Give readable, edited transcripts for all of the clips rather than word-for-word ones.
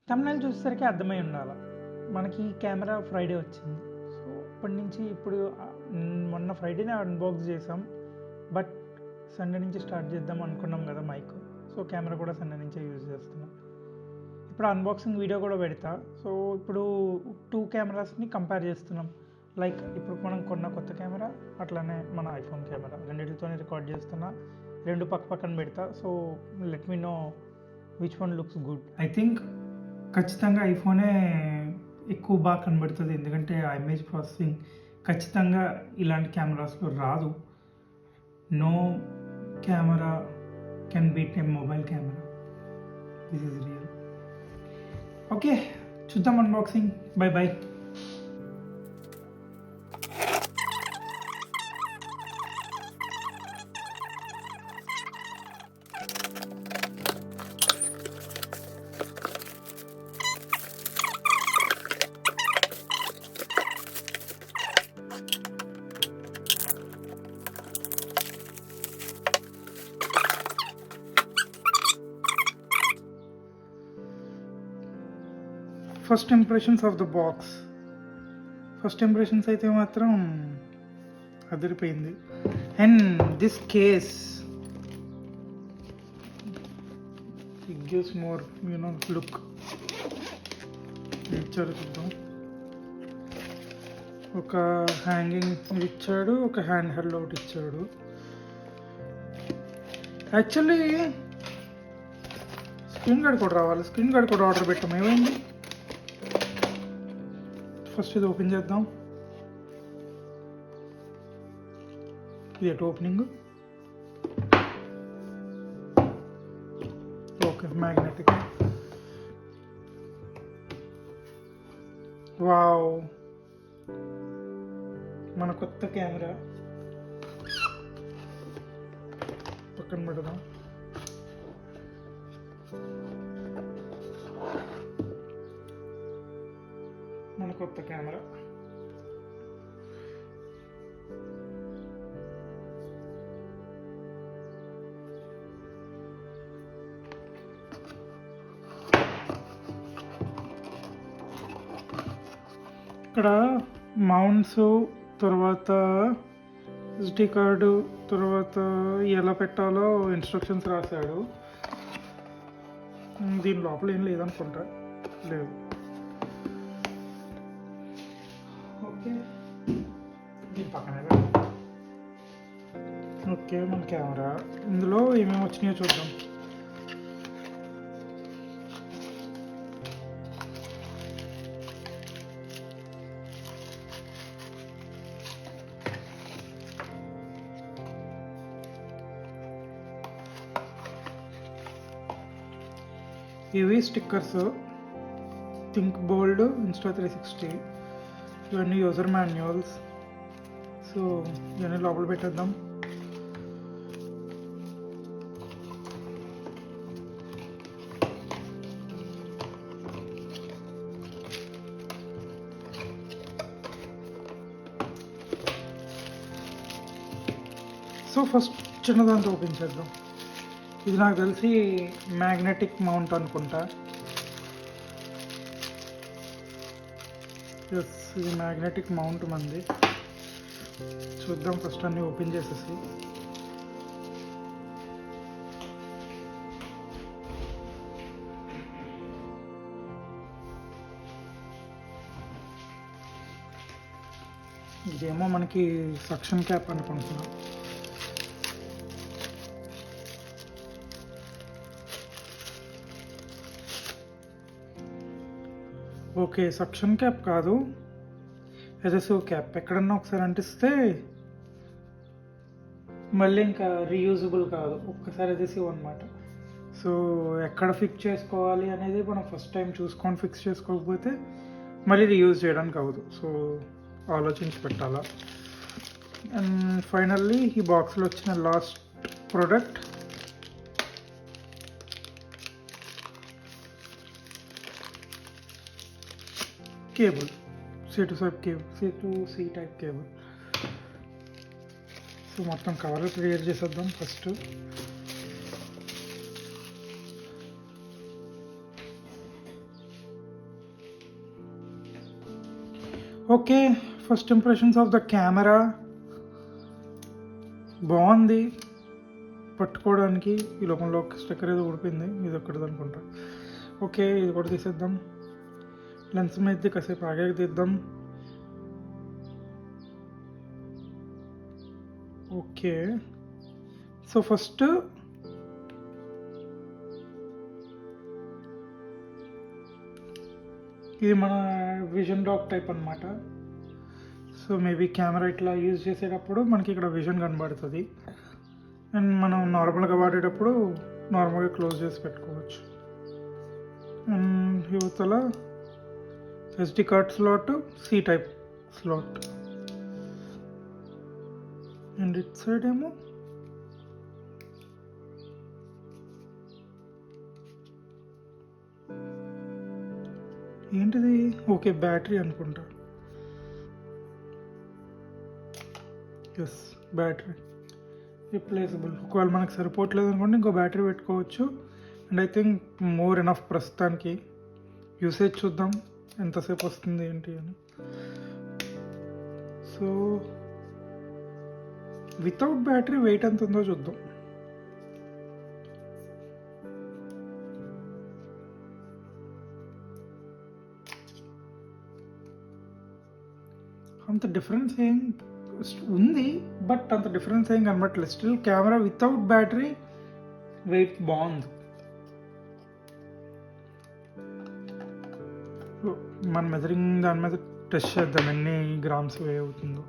Thumbnail చూసేసరికి అర్థమై ఉండాల. మనకి కెమెరా ఫ్రైడే వచ్చింది. సో, ఇప్పటి నుంచి ఇప్పుడు మొన్న ఫ్రైడేనే అన్బాక్స్ చేసాం. బట్ సండే నుంచి స్టార్ట్ చేద్దాం అనుకున్నాం కదా మైక్. సో, కెమెరా కూడా సండే నుంచే యూజ్ చేస్తున్నాం. ఇప్పుడు అన్బాక్సింగ్ వీడియో కూడా పెడతా. సో, ఇప్పుడు 2 కెమెరాస్‌ని కంపేర్ చేస్తున్నాం. లైక్ ఇప్పుడు మనం కొన్న కొత్త కెమెరా, అట్లానే మన ఐఫోన్ కెమెరా రెండిటితోని రికార్డ్ చేస్తున్నా. 2 పక్కన పెడతా. So, let me know which one looks good. I think ఖచ్చితంగా ఐఫోనే ఎక్కువ బాగా కనబడుతుంది. ఎందుకంటే ఆ ఇమేజ్ ప్రాసెసింగ్ ఖచ్చితంగా ఇలాంటి కెమెరాస్లో రాదు. No camera can beat a mobile camera. This is real. Okay, చూద్దాం unboxing. Bye bye. First impressions of the box. First impressions అయితే మాత్రం అదిరిపోయింది. And this case it gives more look. ఇచ్చాడు చూద్దాం. ఒక హ్యాంగింగ్ ఇచ్చాడు, ఒక హ్యాండ్ హెల్డ్ ఒకటి ఇచ్చాడు. యాక్చువల్లీ స్క్రీన్ గార్డ్ కూడా రావాలి. స్క్రీన్ గార్డ్ కూడా ఆర్డర్ పెట్టాం. ఏమైంది? ఫస్ట్ ఇది ఓపెన్ చేద్దాం. ఇది ఎటు ఓపెనింగ్? Okay, magnetic. వావ్, మన కొత్త కెమెరా పక్కన పెడదాం. మన కొత్త కెమెరా. ఇక్కడ మౌంట్స్, తర్వాత ఎస్డి కార్డు, తర్వాత ఎలా పెట్టాలో ఇన్స్ట్రక్షన్స్ రాశాడు. దీని లోపల ఏం లేదనుకుంటా. లేదు. ఓకే, దీని పక్కనే. ఓకే, మన కెమెరా. ఇందులో ఏమేమి వచ్చినాయో చూద్దాం. ఇవి స్టిక్కర్స్. థింక్ బోల్డ్, ఇన్స్టా 360, ఇవన్నీ యూజర్ మాన్యువల్స్. సో ఇవన్నీ లోపల పెట్టేద్దాం. సో ఫస్ట్ చిన్నదాంతో ఓపెన్ చేద్దాం. ఇది నాకు తెలిసి మ్యాగ్నెటిక్ మౌంట్ అనుకుంటా. ఎస్, ఇది మ్యాగ్నెటిక్ మౌంట్ మంది. చూద్దాం ఫస్ట్ అన్నీ ఓపెన్ చేసేసి. ఇదేమో మనకి సక్షన్ క్యాప్ అనుకుంటున్నాం. ఓకే, సక్షన్ క్యాప్ కాదు, ఎదసివ్ క్యాప్. ఎక్కడన్నా ఒకసారి అంటిస్తే మళ్ళీ ఇంకా రీయూజబుల్ కాదు, ఒక్కసారి ఎదసివ్ అనమాట. సో ఎక్కడ ఫిక్స్ చేసుకోవాలి అనేది మనం ఫస్ట్ టైం చూసుకొని ఫిక్స్ చేసుకోకపోతే మళ్ళీ రీయూజ్ చేయడానికి అవ్వదు. సో ఆలోచించి పెట్టాలా. అండ్ ఫైనల్లీ ఈ బాక్స్లో వచ్చిన last product cable. C2C type cable. So మొత్తం కవర్ క్లియర్ చేసేద్దాం first. Okay, first impressions of the camera బాగుంది పట్టుకోవడానికి. ఈ లోపల ఒక స్టిక్కర్ ఏదో ఊడిపోయింది, ఇది ఒక్కటిది అనుకుంటా. ఓకే, ఇది కూడా తీసేద్దాం. లెన్స్ మీద కాసేపు ఆగాక తీద్దాం. ఓకే, సో ఫస్ట్ ఇది మన విజన్ డాక్ టైప్ అనమాట. సో మేబీ కెమెరా ఇట్లా యూజ్ చేసేటప్పుడు మనకి ఇక్కడ విజన్ కనబడుతుంది, అండ్ మనం నార్మల్గా వాడేటప్పుడు నార్మల్గా క్లోజ్ చేసి పెట్టుకోవచ్చు. అండ్ యువతల SD card slot, C type slot, and it side ఏమో ఏంటిది, ఓకే బ్యాటరీ అనుకుంటా. Yes, battery replaceable. ఒకవేళ మనకు సరిపోవట్లేదు అనుకోండి ఇంకో బ్యాటరీ పెట్టుకోవచ్చు. And I think more enough ప్రస్తుతానికి. యూసేజ్ చూద్దాం ఎంతసేపు వస్తుంది ఏంటి అని. సో వితౌట్ బ్యాటరీ వెయిట్ ఎంత ఉందో చూద్దాం. అంత డిఫరెన్స్ ఏం ఉంది, బట్ అంత డిఫరెన్స్ ఏం కనబడట్లేదు. Still camera without battery weight బాగుంది. మన మెజరింగ్ దాని మీద టెస్ట్ చేద్దాం ఎన్ని గ్రామ్స్ వే అవుతుందో.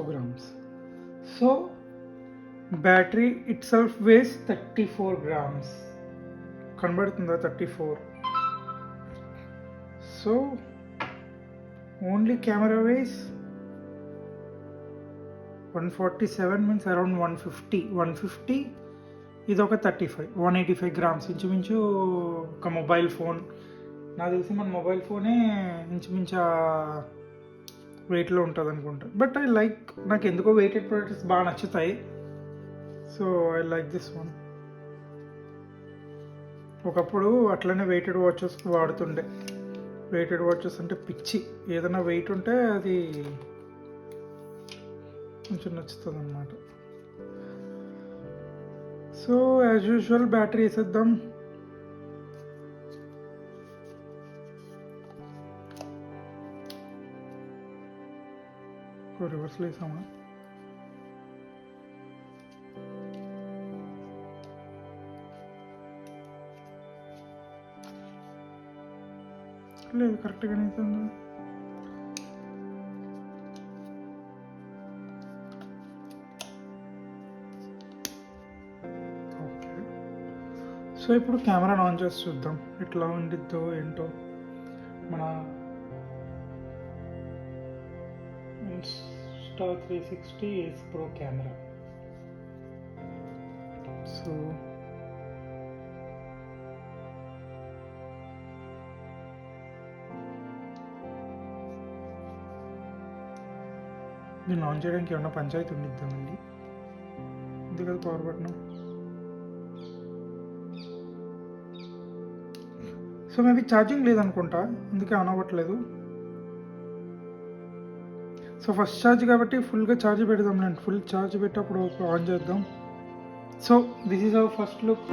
grams. So battery itself weighs 34 grams. కనబడుతుందా 34? So only camera weighs 147, means around 150. ఇది ఒక 35, 185 గ్రామ్స్. ఇంచుమించు ఒక మొబైల్ ఫోన్, నాకు తెలిసి మన మొబైల్ ఫోనే ఇంచుమించు వెయిట్లో ఉంటుంది అనుకుంటా. బట్ ఐ లైక్, నాకు ఎందుకో వెయిటెడ్ ప్రొడక్ట్స్ బాగా నచ్చుతాయి. So I like this one. ఒకప్పుడు అట్లనే వెయిటెడ్ వాచెస్ వాడుతుండే. వెయిటెడ్ వాచెస్ అంటే పిచ్చి, ఏదైనా వెయిట్ ఉంటే అది కొంచెం నచ్చుతుంది అన్నమాట. సో యాజ్ యూజువల్ బ్యాటరీ వేసేద్దాం. రివర్స్లో వేసామా? లేదు, కరెక్ట్గానే అవుతుంది. ఓకే, సో ఇప్పుడు కెమెరా ఆన్ చేసి చూద్దాం ఎట్లా ఉండిద్దో ఏంటో. మన Insta360 Ace Pro camera. So దీన్ని ఆన్ చేయడానికి ఏమన్నా పంచాయతీ ఉండిద్దాం మళ్ళీ. ఇది కదా power button. So maybe charging లేదనుకుంటా, అందుకే ఆన్ అవ్వట్లేదు. సో ఫస్ట్ ఛార్జ్ కాబట్టి ఫుల్గా ఛార్జ్ పెడదాం. నేను ఫుల్ ఛార్జ్ పెట్టి అప్పుడు ఆన్ చేద్దాం. So this is our first look.